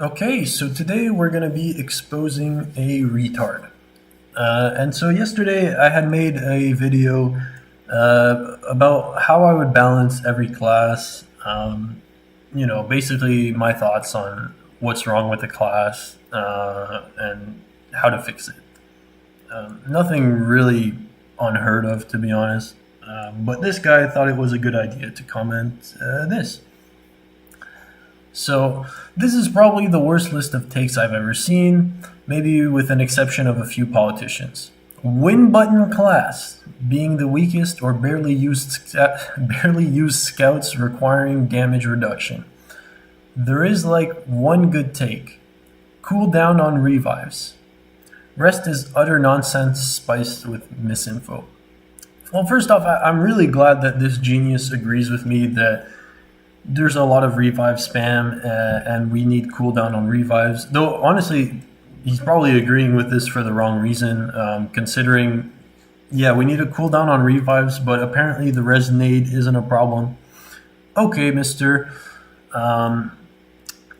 Okay, so today we're going to be exposing a retard. And so yesterday I had made a video about how I would balance every class. Basically my thoughts on what's wrong with the class and how to fix it. Nothing really unheard of, to be honest. But this guy thought it was a good idea to comment this. So this is probably the worst list of takes I've ever seen, maybe with an exception of a few politicians. Win button class being the weakest or barely used scouts requiring damage reduction. There is like one good take. Cool down on revives. Rest is utter nonsense spiced with misinfo. Well, first off, I'm really glad that this genius agrees with me that there's a lot of revive spam and we need cooldown on revives. Though, honestly, he's probably agreeing with this for the wrong reason, considering, yeah, we need a cooldown on revives, but apparently the res nade isn't a problem. Okay, mister. And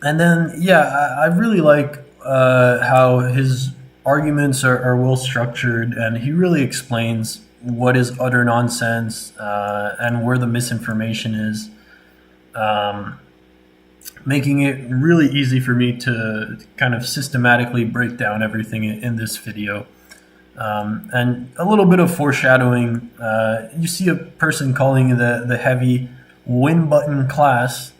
then, yeah, I really like how his arguments are well structured, and he really explains what is utter nonsense and where the misinformation is. Making it really easy for me to kind of systematically break down everything in this video. And a little bit of foreshadowing. You see a person calling the heavy win button class.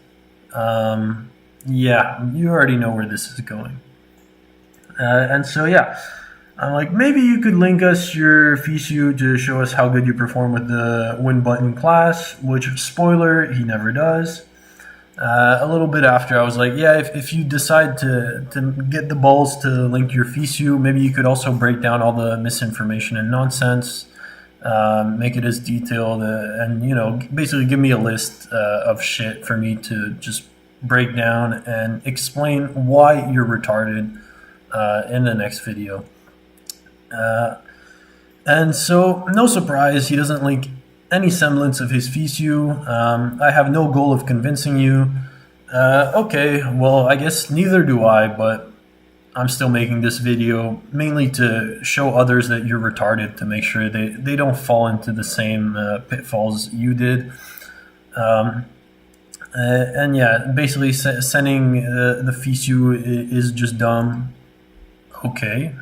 Yeah, you already know where this is going. And so, yeah, I'm like, maybe you could link us your FISU to show us how good you perform with the win button class, which, spoiler, he never does. A little bit after, I was like, yeah, if you decide to get the balls to link your FISU, maybe you could also break down all the misinformation and nonsense, make it as detailed, and, basically give me a list of shit for me to just break down and explain why you're retarded in the next video. And so, no surprise, he doesn't link any semblance of his FISU. I have no goal of convincing you. Okay, well, I guess neither do I, but I'm still making this video mainly to show others that you're retarded, to make sure they don't fall into the same pitfalls you did. And yeah, basically sending the FISU is just dumb. Okay,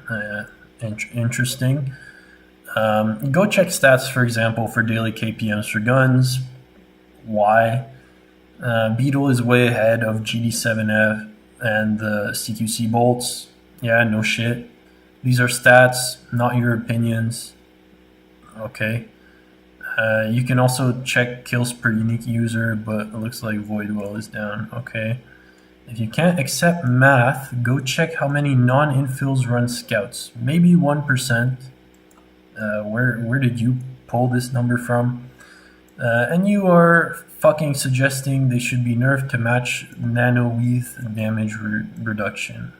interesting. Go check stats, for example, for daily KPMs for guns. Why? Beetle is way ahead of GD7F and the CQC bolts. Yeah, no shit. These are stats, not your opinions. Okay. You can also check kills per unique user, but it looks like Voidwell is down. Okay. If you can't accept math, go check how many non-infills run scouts. Maybe 1%. Where did you pull this number from? And you are fucking suggesting they should be nerfed to match nano-weave damage reduction.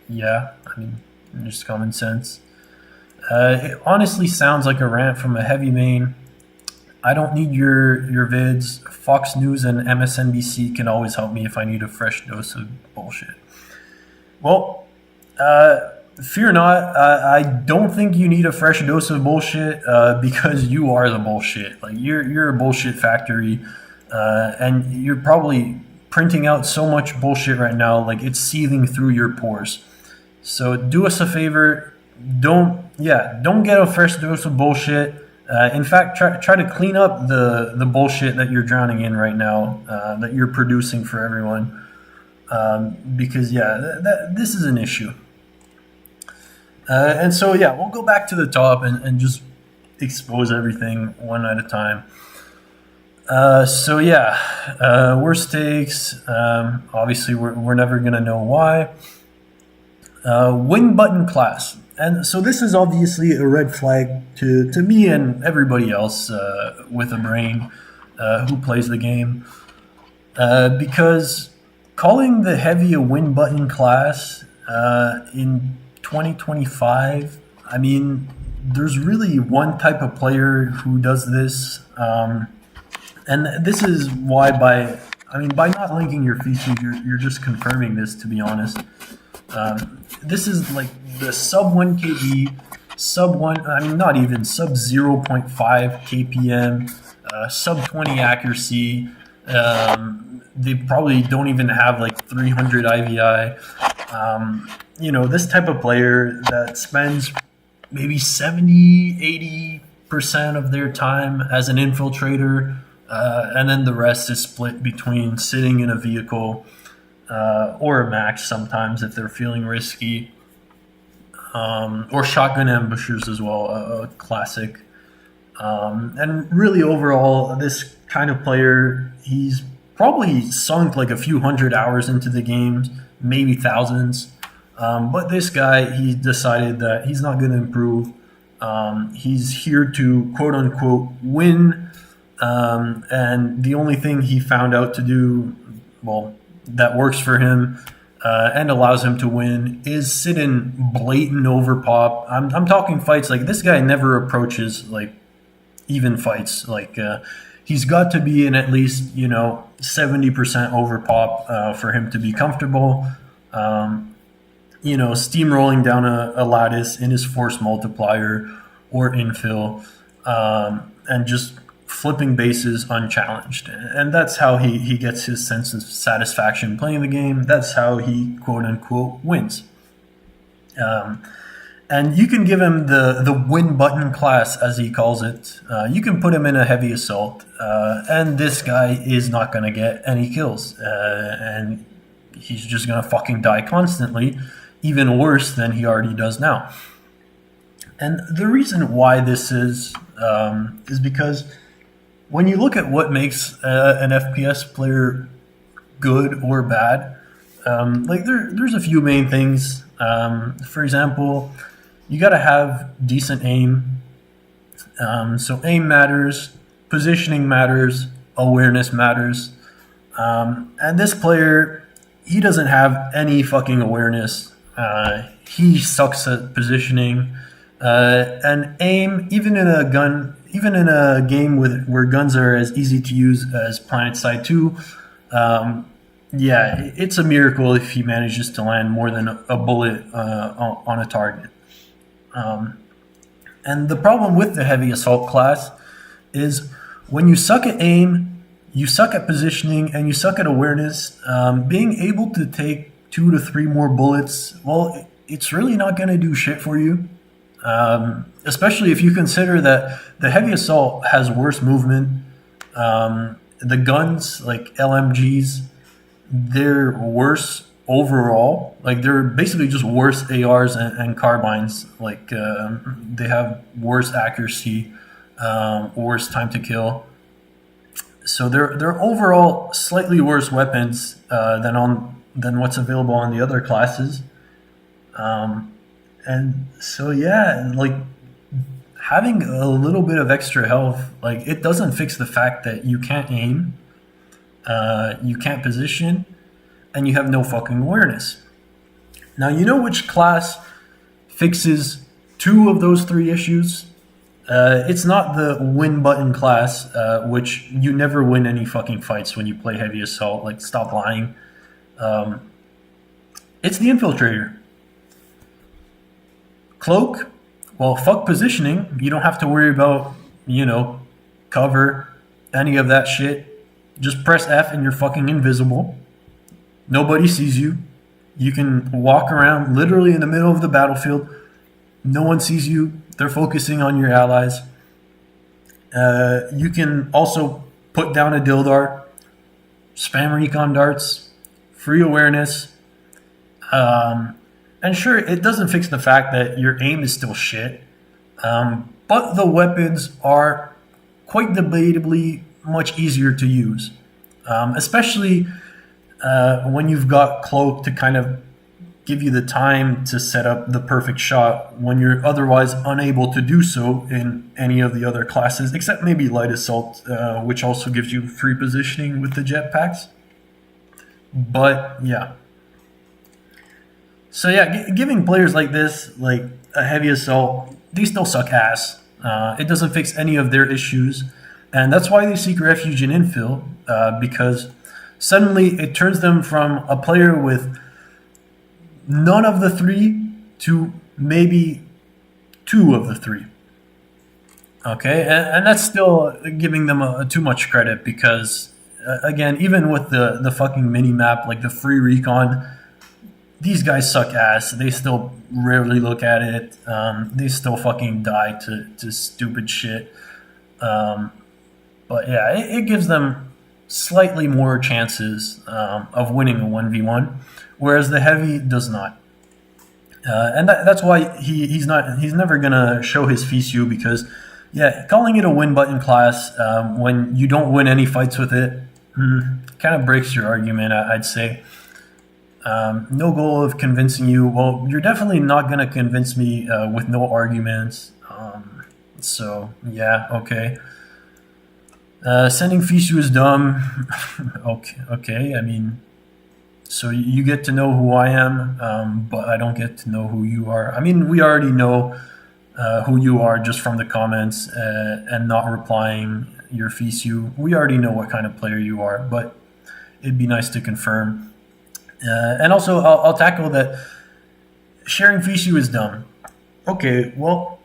Yeah, I mean, just common sense. It honestly sounds like a rant from a heavy main. I don't need your vids. Fox News and MSNBC can always help me if I need a fresh dose of bullshit. Well, fear not, I don't think you need a fresh dose of bullshit because you are the bullshit. Like you're a bullshit factory, and you're probably printing out so much bullshit right now, like it's seething through your pores. So do us a favor, don't get a fresh dose of bullshit. In fact, try to clean up the bullshit that you're drowning in right now, that you're producing for everyone, because this is an issue. And so, yeah, we'll go back to the top and just expose everything one at a time. Worst takes. Obviously, we're never going to know why. Win button class. And so this is obviously a red flag to me and everybody else with a brain who plays the game. Because calling the heavy a win button class in 2025, I mean, there's really one type of player who does this, and this is why by I mean, by not linking your feature, you're just confirming this, to be honest. This is like the sub 1 KB, sub 1, I mean, not even, sub 0.5 KPM, sub 20 accuracy. They probably don't even have like 300 IVI. This type of player that spends maybe 70-80% of their time as an infiltrator, and then the rest is split between sitting in a vehicle or a max sometimes if they're feeling risky, or shotgun ambushers as well, a classic. And really overall, this kind of player, he's probably sunk like a few hundred hours into the games, maybe thousands. But this guy, he decided that he's not going to improve. He's here to quote unquote win. And the only thing he found out to do, well, that works for him and allows him to win, is sit in blatant overpop. I'm talking fights like this guy never approaches like even fights. Like he's got to be in at least 70% overpop for him to be comfortable. Steamrolling down a lattice in his force multiplier or infill, and just flipping bases unchallenged. And that's how he gets his sense of satisfaction playing the game. That's how he, quote unquote, wins. And you can give him the win button class, as he calls it. You can put him in a heavy assault, and this guy is not going to get any kills. And he's just going to fucking die constantly, even worse than he already does now. And the reason why this is because when you look at what makes an FPS player good or bad, there's a few main things. For example, you got to have decent aim. So aim matters, positioning matters, awareness matters. And this player, he doesn't have any fucking awareness. He sucks at positioning. And aim, even in a game where guns are as easy to use as PlanetSide 2, it's a miracle if he manages to land more than a bullet on a target. And the problem with the heavy assault class is when you suck at aim, you suck at positioning, and you suck at awareness, being able to take 2 to 3 more bullets, well, it's really not going to do shit for you. Especially if you consider that the heavy assault has worse movement. The guns, like LMGs, they're worse overall. Like they're basically just worse ARs and carbines. Like they have worse accuracy, worse time to kill. So they're overall slightly worse weapons than what's available on the other classes. And so, like having a little bit of extra health, like it doesn't fix the fact that you can't aim, you can't position, and you have no fucking awareness. Now, you know which class fixes 2 of those 3 issues? It's not the win button class, which you never win any fucking fights when you play heavy assault. Like, stop lying. It's the infiltrator. Cloak, well, fuck positioning. You don't have to worry about, cover, any of that shit. Just press F and you're fucking invisible. Nobody sees you. You can walk around literally in the middle of the battlefield. No one sees you. They're focusing on your allies. You can also put down a Dildar, spam recon darts, free awareness. And sure, it doesn't fix the fact that your aim is still shit, but the weapons are quite debatably much easier to use, especially when you've got Cloak to kind of give you the time to set up the perfect shot when you're otherwise unable to do so in any of the other classes, except maybe Light Assault, which also gives you free positioning with the jetpacks. But yeah. So yeah, giving players like this, like a heavy assault, they still suck ass. It doesn't fix any of their issues. And that's why they seek refuge in infill, because Suddenly, it turns them from a player with none of the three to maybe two of the three. Okay, and that's still giving them too much credit because, again, even with the fucking mini map, like the free recon, these guys suck ass. They still rarely look at it. They still fucking die to stupid shit. But yeah, it gives them slightly more chances of winning a 1v1, whereas the heavy does not. And that's why he's never gonna show his FISU because, yeah, calling it a win button class when you don't win any fights with it kind of breaks your argument, I'd say. No goal of convincing you. Well, you're definitely not gonna convince me with no arguments. So yeah, okay. Sending FISU is dumb. Okay. I mean, so you get to know who I am, but I don't get to know who you are. I mean, we already know who you are just from the comments and not replying your FISU. We already know what kind of player you are, but it'd be nice to confirm. And also, I'll tackle that sharing FISU is dumb. Okay, well,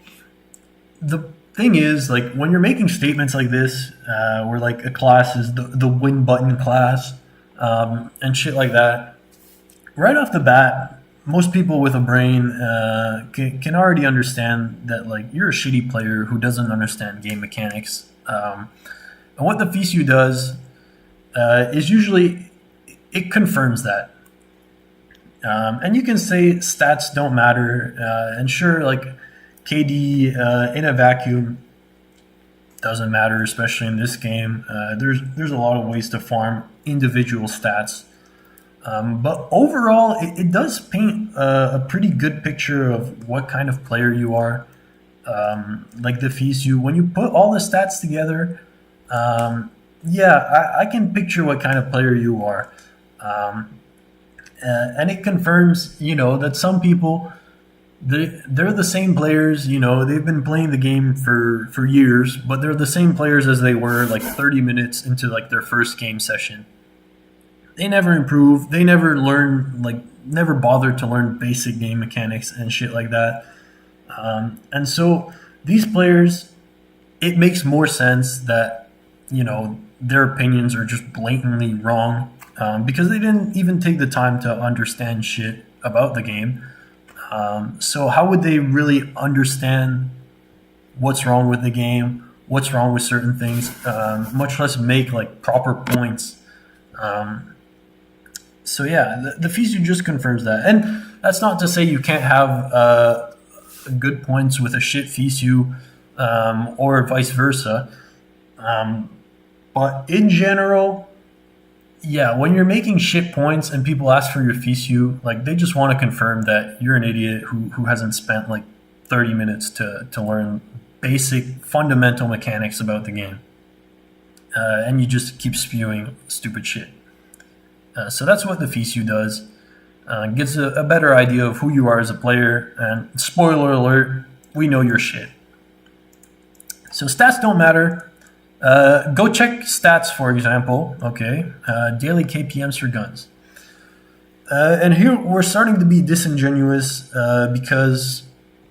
the thing is, like, when you're making statements like this, where like a class is the win button class, and shit like that, right off the bat, most people with a brain can already understand that like you're a shitty player who doesn't understand game mechanics. And what the FISU does is usually it confirms that. And you can say stats don't matter, and sure, like KD in a vacuum doesn't matter, especially in this game. There's a lot of ways to farm individual stats, but overall, it does paint a pretty good picture of what kind of player you are. Like the FISU, when you put all the stats together, yeah, I can picture what kind of player you are. And it confirms, that some people, they're the same players, they've been playing the game for years, but they're the same players as they were like 30 minutes into like their first game session. They never improve. They never learn, like, never bother to learn basic game mechanics and shit like that. And so these players, it makes more sense that, their opinions are just blatantly wrong because they didn't even take the time to understand shit about the game. So how would they really understand what's wrong with the game, what's wrong with certain things, much less make like proper points? So yeah, the FISU just confirms that, and that's not to say you can't have good points with a shit FISU, or vice versa. But in general, yeah, when you're making shit points and people ask for your FISU, like they just want to confirm that you're an idiot who hasn't spent like 30 minutes to learn basic fundamental mechanics about the game, and you just keep spewing stupid shit. So that's what the FISU does. Gives a better idea of who you are as a player. And spoiler alert, we know your shit. So stats don't matter. Go check stats, for example. Okay, daily KPMs for guns. And here we're starting to be disingenuous because,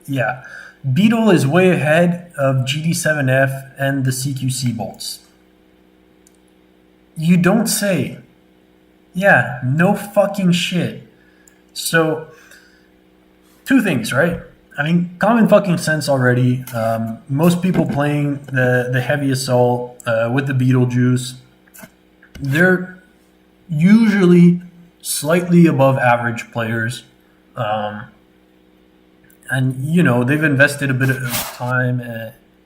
yeah, Beetle is way ahead of GD7F and the CQC bolts. You don't say. Yeah, no fucking shit. So, two things, right? I mean, common fucking sense already. Most people playing the heavy assault with the Beetlejuice, they're usually slightly above average players. And, they've invested a bit of time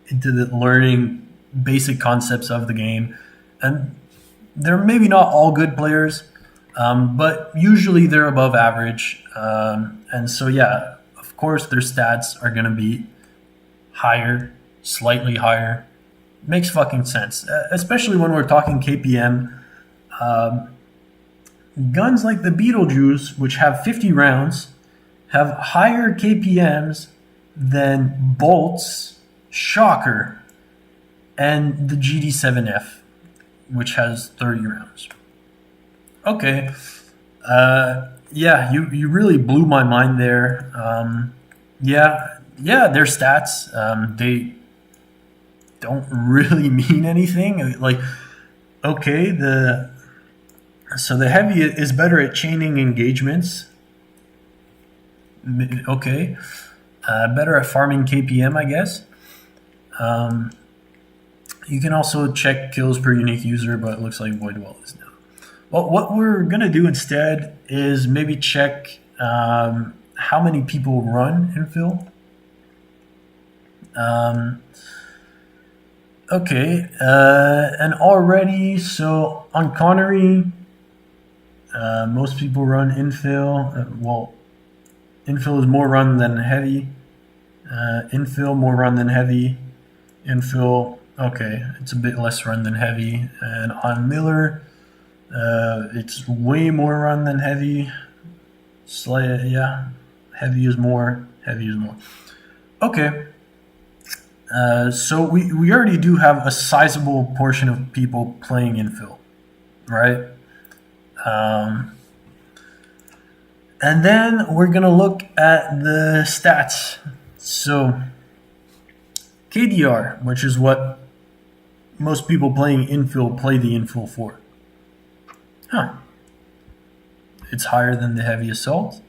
into learning basic concepts of the game. And they're maybe not all good players, but usually they're above average. And so, yeah, of course, their stats are going to be higher, slightly higher. Makes fucking sense, especially when we're talking KPM. Guns like the Beetlejuice, which have 50 rounds, have higher KPMs than bolts, shocker, and the GD7F, which has 30 rounds. Okay. Yeah, you really blew my mind there. Yeah, their stats, they don't really mean anything. Like, okay, the heavy is better at chaining engagements. Okay, better at farming KPM, I guess. Um, you can also check kills per unique user, but it looks like Voidwell is now. Well, what we're gonna do instead is maybe check how many people run infill. Um, okay, and already, so on Connery, most people run infill. Well, infill is more run than heavy. Infill more run than heavy. Infill, okay, it's a bit less run than heavy. And on Miller, it's way more run than heavy. Yeah, heavy is more. Heavy is more. Okay. So we already do have a sizable portion of people playing infill, right? Um, and then we're gonna look at the stats. So KDR, which is what most people playing infill play the infill for. Huh. It's higher than the heavy assault.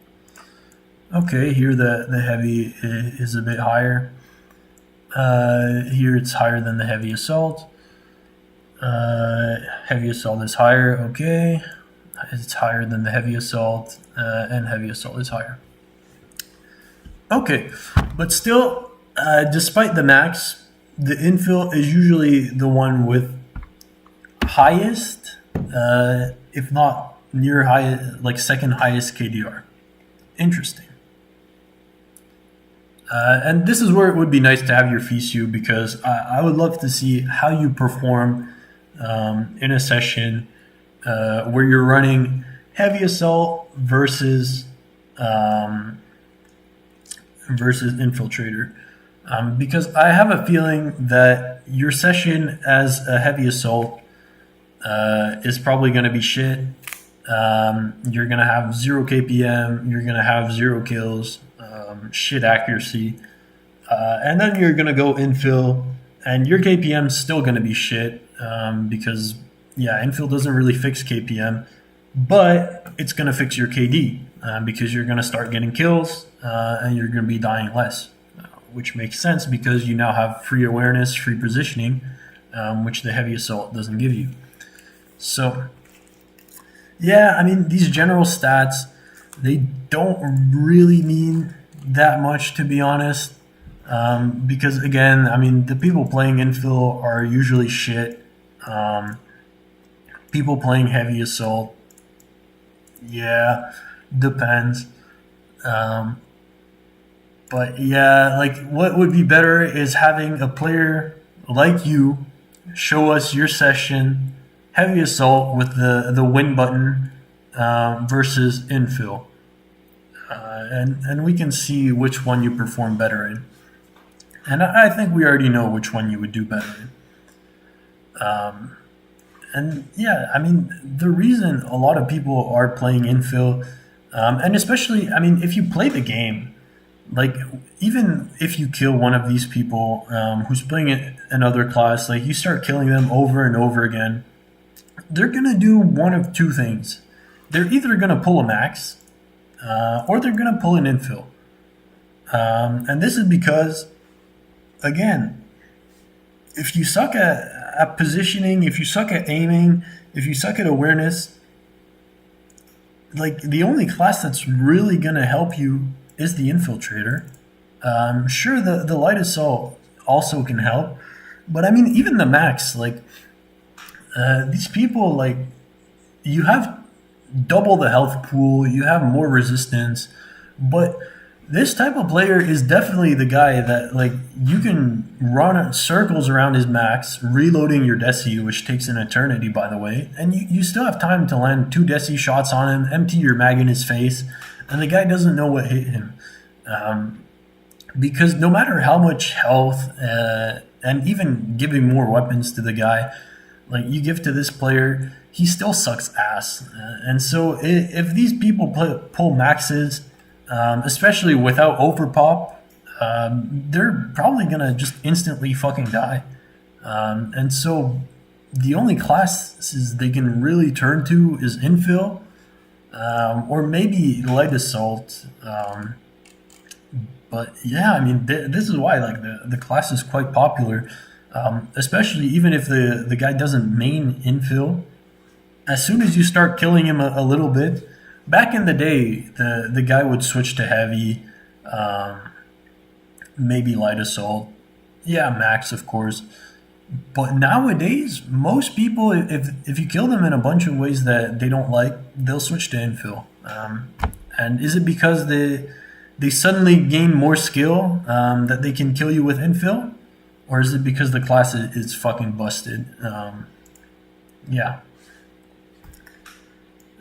Okay, here the heavy is a bit higher. Here it's higher than the heavy assault. Heavy assault is higher, okay. It's higher than the heavy assault, and heavy assault is higher. Okay, but still, despite the max, the infill is usually the one with highest, if not near high, like second highest KDR. Interesting. And this is where it would be nice to have your FISU, because I would love to see how you perform in a session where you're running heavy assault versus infiltrator. Because I have a feeling that your session as a heavy assault is probably going to be shit. You're going to have 0 KPM, you're going to have 0 kills, shit accuracy, and then you're going to go infill, and your KPM is still going to be shit, because, yeah, infill doesn't really fix KPM, but it's going to fix your KD, because you're going to start getting kills, and you're going to be dying less, which makes sense because you now have free awareness, free positioning, which the heavy assault doesn't give you. So, yeah, I mean, these general stats, they don't really mean that much, to be honest, because, again, I mean, the people playing infill are usually shit. People playing heavy assault, yeah, depends. But yeah, like, what would be better is having a player like you show us your session, heavy assault with the win button versus infill. And we can see which one you perform better in. And I think we already know which one you would do better in. And yeah, I mean, the reason a lot of people are playing infill, and especially, I mean, if you play the game, like, even if you kill one of these people who's playing another class, like, you start killing them over and over again, they're going to do one of two things. They're either going to pull a max, or they're going to pull an infill. And this is because, again, if you suck at positioning, if you suck at aiming, if you suck at awareness, like, the only class that's really going to help you is the infiltrator. Sure, the light assault also can help, but I mean, even the max, like, these people, like, you have double the health pool, you have more resistance, but this type of player is definitely the guy that, like, you can run circles around his max, reloading your Desi, which takes an eternity, by the way, and you still have time to land 2 Desi shots on him, empty your mag in his face, and the guy doesn't know what hit him. Because no matter how much health, and even giving more weapons to the guy, like, you give to this player, he still sucks ass. And so if these people pull maxes, especially without overpop, they're probably gonna just instantly fucking die. And so the only classes they can really turn to is infill, or maybe light assault. But yeah, I mean, this is why like the class is quite popular, especially even if the guy doesn't main infill. As soon as you start killing him a little bit, back in the day, the guy would switch to heavy, maybe light assault, yeah, max of course. But nowadays, most people, if you kill them in a bunch of ways that they don't like, they'll switch to infill. And is it because they suddenly gain more skill that they can kill you with infill? Or is it because the class is fucking busted? Yeah.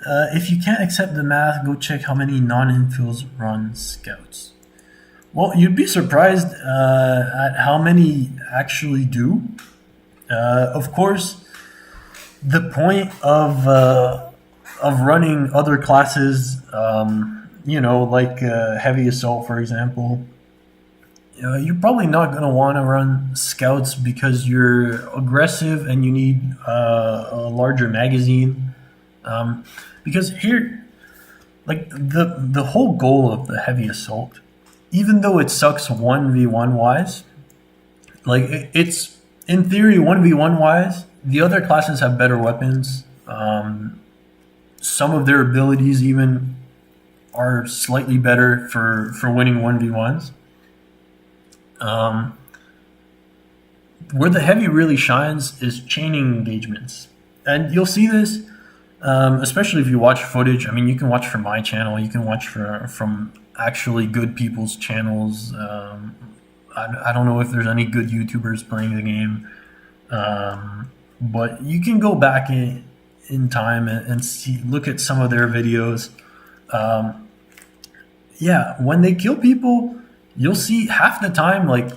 If you can't accept the math, go check how many non-infills run scouts. Well, you'd be surprised at how many actually do. Of course, the point of running other classes, like heavy assault, for example, you're probably not going to want to run scouts because you're aggressive and you need a larger magazine. Because here, like the whole goal of the heavy assault, even though it sucks 1v1 wise, like it's in theory 1v1 wise, the other classes have better weapons. Some of their abilities even are slightly better for winning 1v1s. Where the heavy really shines is chaining engagements. And you'll see this, especially if you watch footage. I mean, you can watch from my channel, you can watch from actually good people's channels. I don't know if there's any good YouTubers playing the game, but you can go back in time and look at some of their videos. When they kill people, you'll see half the time, like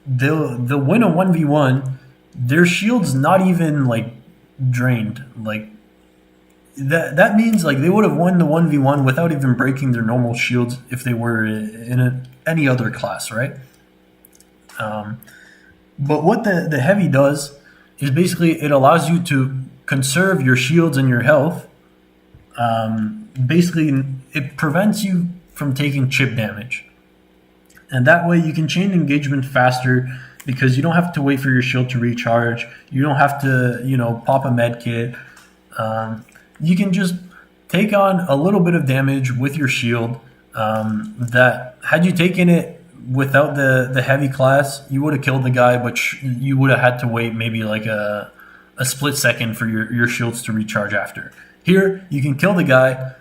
they'll win a 1v1, their shield's not even like drained. Like that means like they would have won the 1v1 without even breaking their normal shields if they were in any other class, right? But what the heavy does is basically it allows you to conserve your shields and your health. Basically, it prevents you from taking chip damage. And that way you can chain engagement faster because you don't have to wait for your shield to recharge. You don't have to, pop a med kit. You can just take on a little bit of damage with your shield that had you taken it without the heavy class, you would have killed the guy, but you would have had to wait maybe like a split second for your shields to recharge after. Here, you can kill the guy.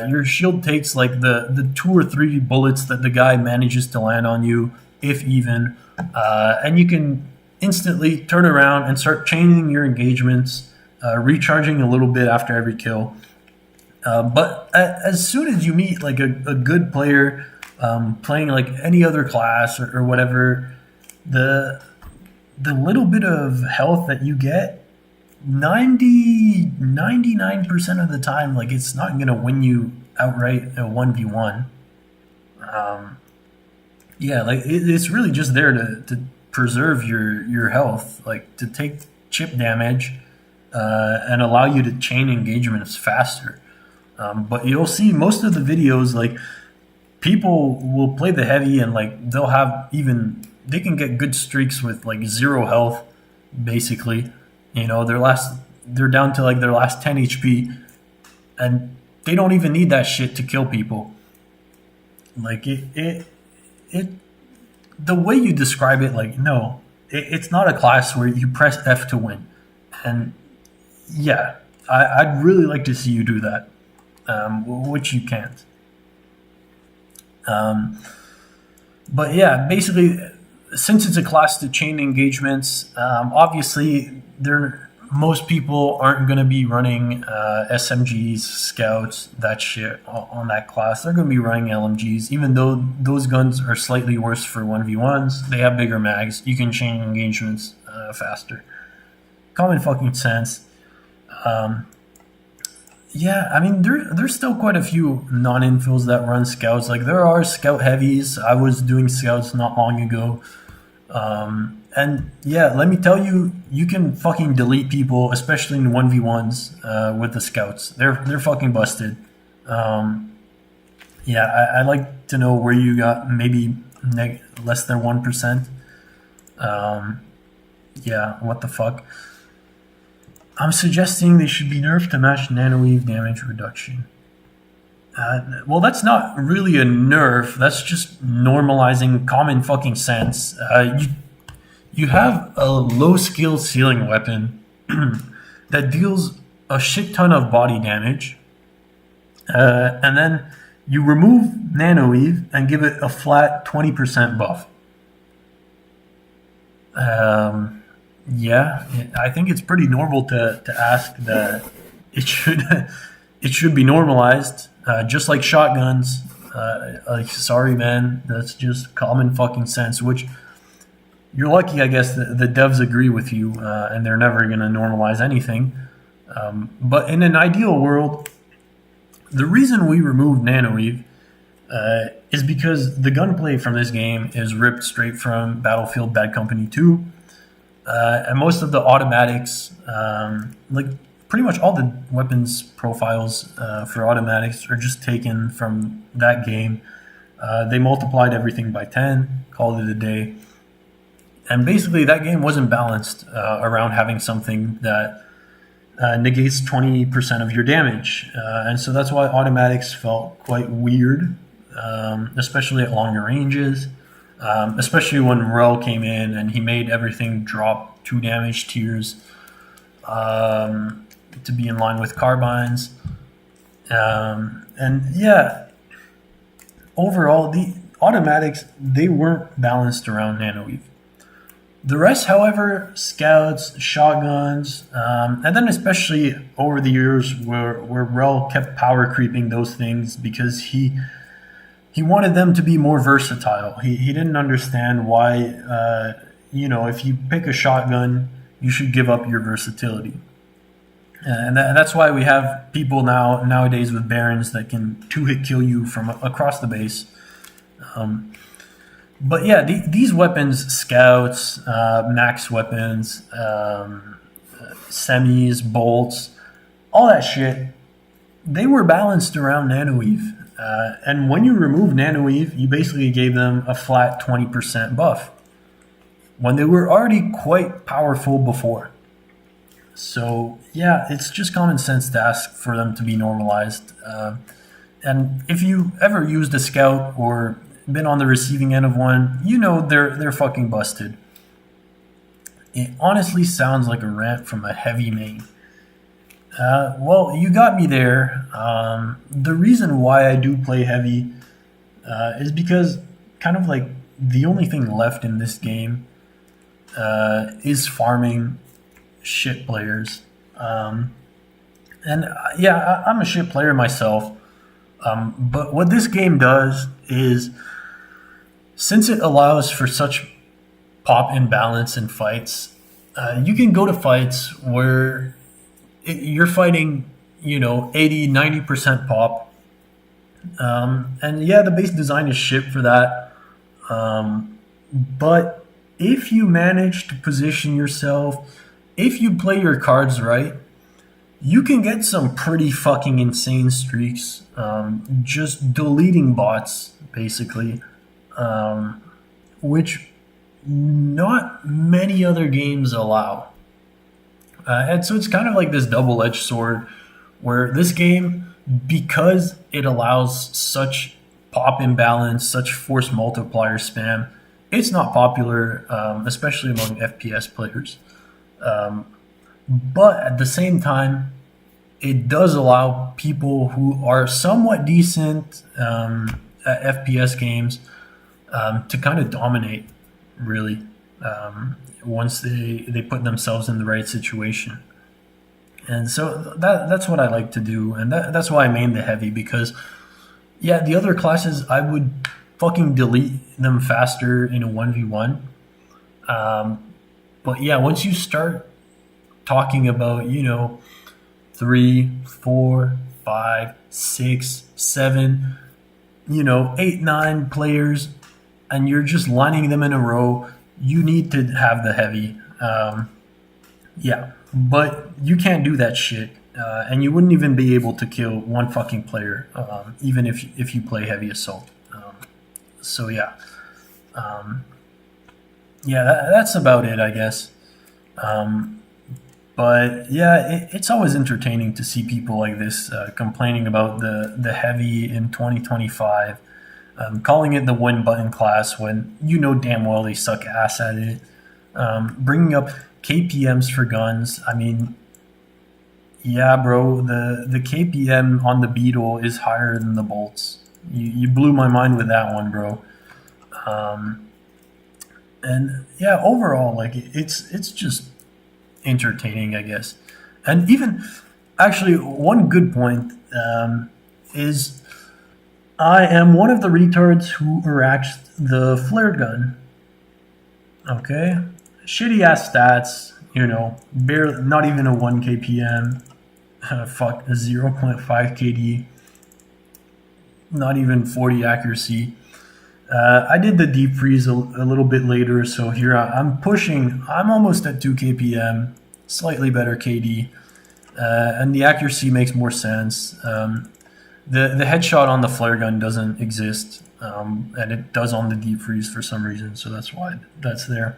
Your shield takes like the 2 or 3 bullets that the guy manages to land on you, if even, and you can instantly turn around and start chaining your engagements, recharging a little bit after every kill. But as soon as you meet like a good player playing like any other class or whatever, the little bit of health that you get, 99% of the time, like it's not going to win you outright a 1v1. It's really just there to preserve your health, like to take chip damage and allow you to chain engagements faster. But you'll see most of the videos, like people will play the heavy and like they can get good streaks with like 0 health, basically. They're down to like their last 10 HP, and they don't even need that shit to kill people. Like the way you describe it, like no, it's not a class where you press F to win. And yeah, I'd really like to see you do that, which you can't. But yeah, basically, since it's a class to chain engagements, obviously most people aren't going to be running SMGs, scouts, that shit on that class. They're going to be running LMGs, even though those guns are slightly worse for 1v1s. They have bigger mags. You can chain engagements faster. Common fucking sense. Yeah, I mean there's still quite a few non-infills that run scouts. Like there are scout heavies. I was doing scouts not long ago. And yeah, let me tell you, you can fucking delete people, especially in 1v1s with the scouts. They're fucking busted. Um, yeah, I'd like to know where you got maybe less than 1%. Um, yeah, what the fuck? I'm suggesting they should be nerfed to match nanoweave damage reduction. Well, that's not really a nerf. That's just normalizing common fucking sense. You have a low skill ceiling weapon that deals a shit ton of body damage, and then you remove nanoweave and give it a flat 20% buff. Um, yeah, I think it's pretty normal to ask that it should it should be normalized, just like shotguns. Like, sorry, man, that's just common fucking sense. Which you're lucky, I guess. The devs agree with you, and they're never going to normalize anything. But in an ideal world, the reason we removed nanoweave is because the gunplay from this game is ripped straight from Battlefield Bad Company 2. And most of the automatics, like pretty much all the weapons profiles for automatics are just taken from that game. They multiplied everything by 10, called it a day. And basically, that game wasn't balanced around having something that negates 20% of your damage. And so that's why automatics felt quite weird, especially at longer ranges. Especially when Rel came in and he made everything drop 2 damage tiers to be in line with carbines. And yeah, overall, the automatics, they weren't balanced around nanoweave. The rest, however, scouts, shotguns, and then especially over the years where Rel kept power creeping those things because he wanted them to be more versatile. He didn't understand why, if you pick a shotgun, you should give up your versatility. And that's why we have people nowadays with Barons that can 2-hit kill you from across the base. But yeah, these weapons, scouts, max weapons, semis, bolts, all that shit, they were balanced around nanoweave. And when you remove nanoweave, you basically gave them a flat 20% buff when they were already quite powerful before. So yeah, it's just common sense to ask for them to be normalized. And if you ever used a scout or been on the receiving end of one, you know they're fucking busted. It honestly sounds like a rant from a heavy main. Well, you got me there. The reason why I do play heavy is because kind of like the only thing left in this game is farming shit players. And yeah, I'm a shit player myself. But what this game does is, since it allows for such pop imbalance in fights, you can go to fights where you're fighting, 80, 90% pop. And yeah, the base design is shit for that. But if you manage to position yourself, if you play your cards right, you can get some pretty fucking insane streaks. Just deleting bots, basically. Which not many other games allow. And so it's kind of like this double-edged sword where this game, because it allows such pop imbalance, such force multiplier spam, it's not popular, especially among FPS players. But at the same time, it does allow people who are somewhat decent at FPS games to kind of dominate, really, once they put themselves in the right situation. And so that's what I like to do, and that's why I main the heavy, because yeah, the other classes I would fucking delete them faster in a 1v1. But yeah, once you start talking about, 3, 4, 5, 6, 7, 8, 9 players, and you're just lining them in a row, you need to have the heavy. Yeah, but you can't do that shit, and you wouldn't even be able to kill one fucking player, even if you play heavy assault. So yeah, yeah, that's about it, I guess. But yeah, it's always entertaining to see people like this complaining about the heavy in 2025, calling it the win button class when you know damn well they suck ass at it. Bringing up KPMs for guns. I mean, yeah, bro, the KPM on the Beetle is higher than the bolts. You blew my mind with that one, bro. And yeah, overall, like it's just entertaining, I guess. And even actually, one good point is I am one of the retards who erased the flare gun. Okay, shitty ass stats, barely, not even a 1 kpm, fuck, a 0.5 kd, not even 40 accuracy. I did the deep freeze a little bit later, so here I'm almost at 2 kpm, slightly better KD, and the accuracy makes more sense. The headshot on the flare gun doesn't exist, and it does on the deep freeze for some reason, so that's why that's there.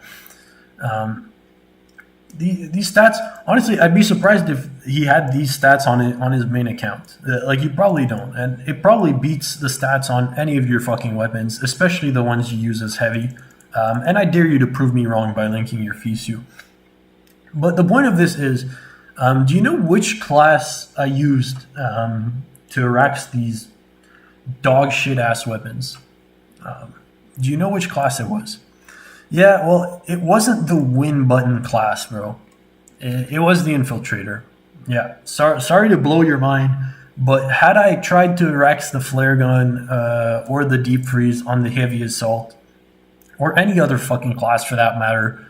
These stats, honestly, I'd be surprised if he had these stats on his main account. Like, you probably don't, and it probably beats the stats on any of your fucking weapons, especially the ones you use as heavy. And I dare you to prove me wrong by linking your FISU. But the point of this is, do you know which class I used to erase these dog shit ass weapons? Do you know which class it was? Yeah, well, it wasn't the win button class, bro. It was the infiltrator. Yeah, sorry to blow your mind, but had I tried to erase the flare gun or the deep freeze on the heavy assault, or any other fucking class for that matter,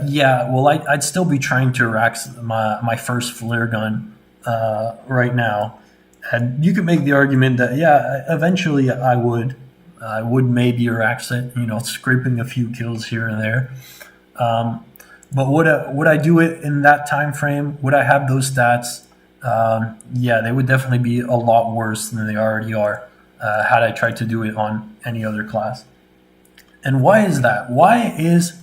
yeah, well, I'd still be trying to erase my first flare gun right now. And you could make the argument that, yeah, eventually I would maybe erase it, scraping a few kills here and there. But would I do it in that time frame? Would I have those stats? Yeah, they would definitely be a lot worse than they already are had I tried to do it on any other class. And why is that? Why is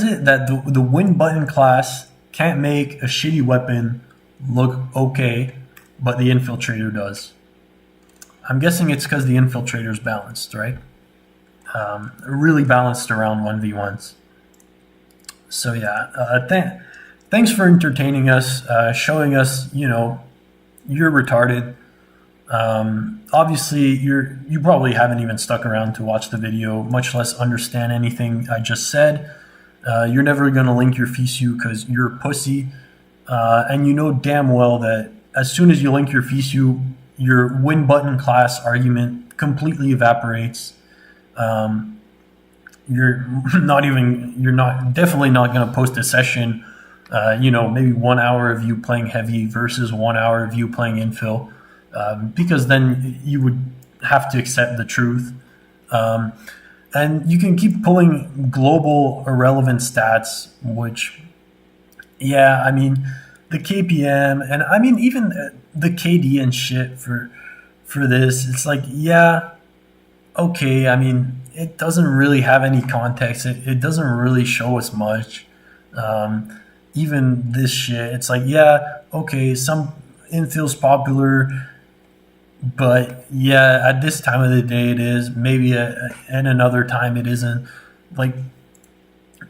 it that the win button class can't make a shitty weapon look okay, but the infiltrator does? I'm guessing it's because the infiltrator's balanced, right? Really balanced around 1v1s. So yeah, thanks for entertaining us, showing us, you're retarded. Obviously, you probably haven't even stuck around to watch the video, much less understand anything I just said. You're never going to link your FISU because you're a pussy. And you know damn well that as soon as you link your FISU, your win button class argument completely evaporates. You're definitely not going to post a session, maybe 1 hour of you playing heavy versus 1 hour of you playing infill, because then you would have to accept the truth. And you can keep pulling global irrelevant stats, which, yeah, I mean, the KPM, and I mean, even the KD and shit for this, it's like, yeah, okay, I mean, it doesn't really have any context. It doesn't really show us much. Even this shit, it's like, yeah, okay, some infill's popular, but yeah, at this time of the day it is. Maybe and another time it isn't. Like,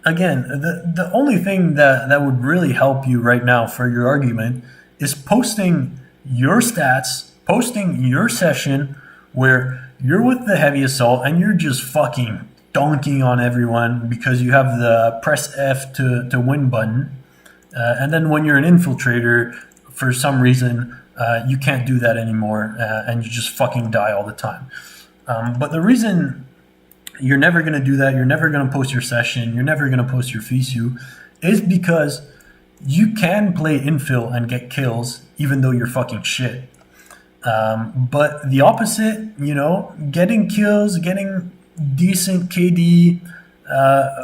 again, the only thing that would really help you right now for your argument is posting your stats, posting your session where you're with the heavy assault and you're just fucking donking on everyone because you have the press F to win button. And then when you're an infiltrator, for some reason, you can't do that anymore, and you just fucking die all the time. But the reason you're never going to do that, you're never going to post your session, you're never going to post your FISU, is because you can play infill and get kills even though you're fucking shit. But the opposite, getting kills, getting decent KD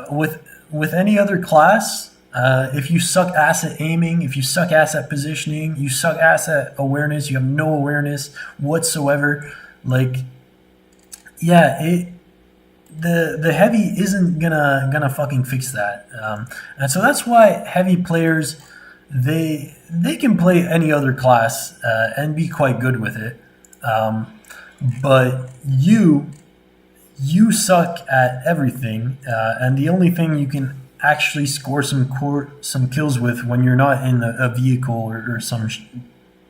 with any other class. If you suck ass at aiming, if you suck ass at positioning, you suck ass at awareness, you have no awareness whatsoever. Like, yeah, the heavy isn't gonna fucking fix that. And so that's why heavy players, they can play any other class and be quite good with it. But you suck at everything, and the only thing you can actually score some kills with when you're not in a vehicle or some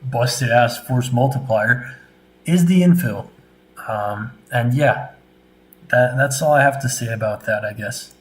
busted ass force multiplier is the infill. And yeah, that's all I have to say about that, I guess.